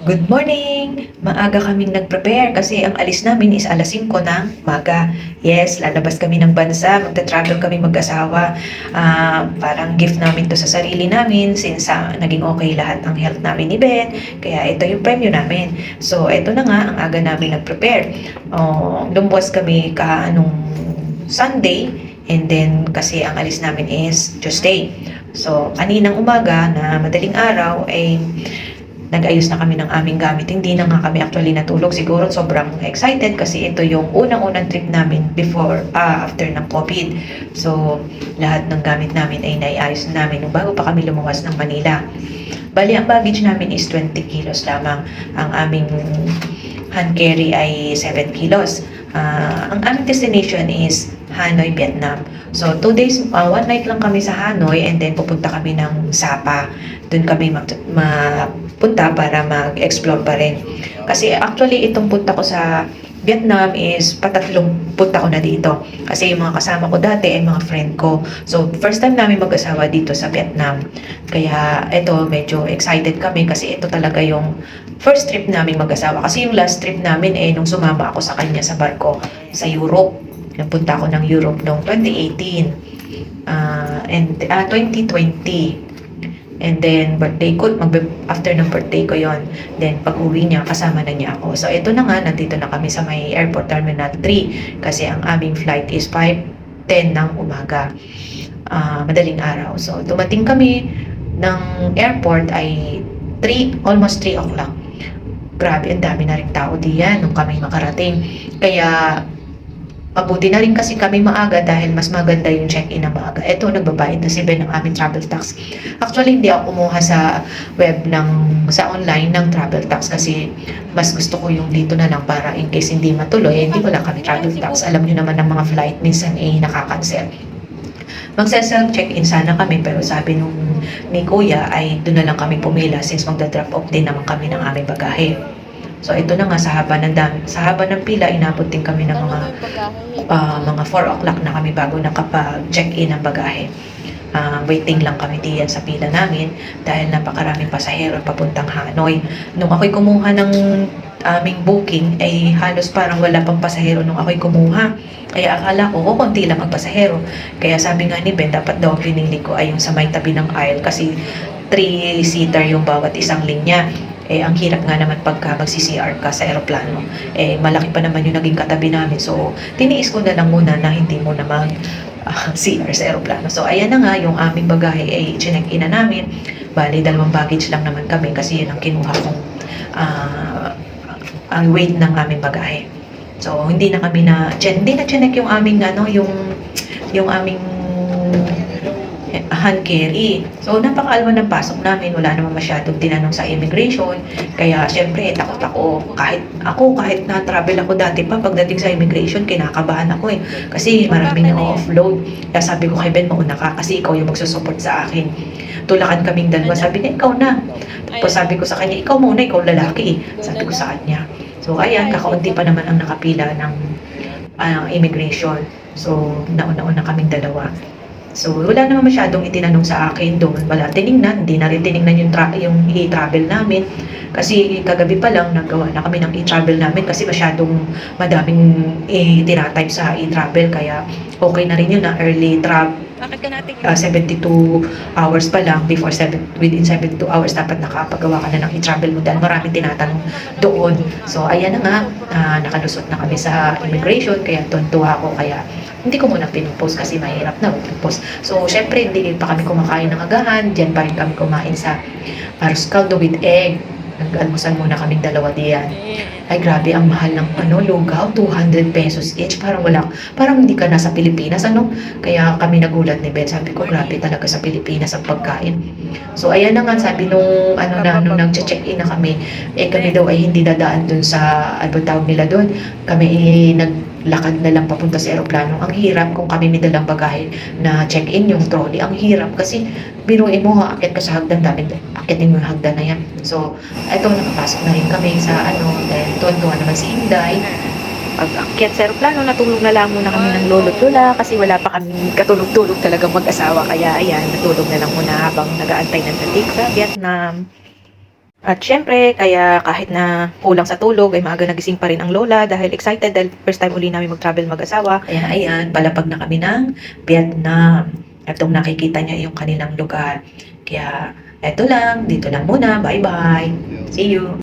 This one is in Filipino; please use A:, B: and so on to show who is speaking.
A: Good morning! Maaga kaming nag-prepare kasi ang alis namin is alas 5 ng umaga. Yes, lalabas kami ng bansa, magta-travel kami mag-asawa. Parang gift namin to sa sarili namin since naging okay lahat ng health namin ni Ben. Kaya ito yung premyo namin. So, ito na nga, ang aga namin nag-prepare. Lumabas kami nung Sunday and then kasi ang alis namin is Tuesday. So, kaninang umaga na madaling araw ay nag-ayos na kami ng aming gamit. Hindi na nga kami actually natulog. Siguro sobrang excited kasi ito yung unang-unang trip namin after ng COVID. So, lahat ng gamit namin ay naiayos namin nung bago pa kami lumuwas ng Manila. Bali, ang baggage namin is 20 kilos lamang. Ang aming hand carry ay 7 kilos. Ang aming destination is Hanoi, Vietnam. So, 2 days, 1 night lang kami sa Hanoi and then pupunta kami ng Sapa. Doon kami punta para mag-explore pa rin. Kasi actually, itong punta ko sa Vietnam is patatlong punta ko na dito. Kasi yung mga kasama ko dati ay mga friend ko. So, first time namin mag-asawa dito sa Vietnam. Kaya ito, medyo excited kami kasi ito talaga yung first trip namin mag-asawa. Kasi yung last trip namin ay nung sumama ako sa kanya sa barko sa Europe. Nagpunta ako ng Europe noong 2018 and 2020. And then, birthday ko, after ng birthday ko yon. Then, pag-uwi niya, kasama na niya ako. So, ito na nga, nandito na kami sa may Airport Terminal 3. Kasi ang aming flight is 5:10 ng umaga. Madaling araw. So, dumating kami ng airport ay almost 3 o'clock. Grabe, ang dami na rin tao diyan nung kami makarating. Kaya, mabuti na rin kasi kami maaga dahil mas maganda yung check-in na maaga. Ito, nagbabayad na si Ben ng aming travel tax. Actually, hindi ako kumuha sa sa online ng travel tax kasi mas gusto ko yung dito na lang para in case hindi matuloy, hindi wala kami travel tax. Alam nyo naman ng mga flight, minsan nakakancel. Magse-self check-in sana kami pero sabi ni Kuya ay doon na lang kami pumila since magda-drop off din naman kami ng aming bagahe. So ito na nga sa haba ng pila inabot din kami ng mga 4 o'clock na kami bago nakapag-check-in ng bagahe. Waiting lang kami diyan sa pila namin dahil napakaraming pasahero papuntang Hanoi. Nung ako'y kumuha ng aming booking ay halos parang wala pang pasahero nung ako'y kumuha. Kaya akala ko, konti lang ang pasahero. Kaya sabi nga ni Ben, dapat daw pinili ko ay yung sa may tabi ng aisle kasi 3-seater yung bawat isang linya. Ang hirap nga naman pagka magsi-CR ka sa aeroplano. Malaki pa naman yung naging katabi namin. So, tiniis ko na lang muna na hindi mo naman CR sa aeroplano. So, ayan na nga, yung aming bagahe ay chinek-in na namin. Bali, 2 baggage lang naman kami kasi yun ang kinuha kong ang weight ng aming bagahe. So, hindi na chinek yung aming, yung aming hand carry. So, napakaalwa ng pasok namin. Wala naman masyadong tinanong sa immigration. Kaya, syempre, takot ako. Kahit na-travel ako dati pa, pagdating sa immigration, kinakabahan ako eh. Kasi maraming na-offload. Kaya sabi ko kay Ben, mauna ka kasi ikaw yung magsusupport sa akin. Tulakan kaming dalawa. Sabi niya, ikaw na. Tapos sabi ko sa kanya, ikaw muna, ikaw lalaki. Sabi ko sa kanya. So, ayan, kakaunti pa naman ang nakapila ng immigration. So, nauna-una kaming dalawa. So, wala naman masyadong itinanong sa akin doon. Wala tiningnan, hindi na rin tiningnan yung e-travel namin. Kasi kagabi pa lang naggawa na kami ng e-travel namin kasi masyadong madaming tinatype sa e-travel. Kaya okay na rin yun na early travel. 72 hours pa lang within 72 hours dapat nakapagawa ka na ng e-travel mo dahil maraming tinatanong doon. So, ayan na nga, nakalusot na kami sa immigration kaya tuntua ako kaya hindi ko muna pinupost kasi mahirap na pinupost. So, syempre, hindi pa kami kumakain ng agahan. Diyan pa rin kami kumain sa arroz caldo with egg. Nag-almusal muna kaming dalawa diyan. Ay, grabe, ang mahal ng lugaw, 200 pesos each. Parang hindi ka nasa Pilipinas, Kaya kami nagulat ni Ben. Sabi ko, grabe talaga sa Pilipinas ang pagkain. So, ayan na nga, sabi nung nag-check-in na kami, kami daw ay hindi dadaan dun sa, tawag nila dun. Kami naglakad na lang papunta sa aeroplano. Ang hirap kung kami may dalang bagahe na check-in yung trolley. Ang hirap kasi biruin mo, akit ka sa hagdan, akitin mo yung hagdan na yan. So, eto, nakapasok na rin kami sa dahil tuwan-tuwa naman si Inday. Pag-akyat sa aeroplano, natulog na lang muna kami ng lolo't lola kasi wala pa kami katulog-tulog talagang mag-asawa. Kaya ayan, natulog na lang muna habang nag-aantay ng dating sa Vietnam. At syempre, kaya kahit na kulang sa tulog, ay maaga nagising pa rin ang lola dahil excited dahil first time uli namin mag-travel mag-asawa. Kaya ayan, palapag na kami ng Vietnam. At nakikita niya yung kanilang lugar. Kaya eto lang, dito lang muna. Bye-bye. See you.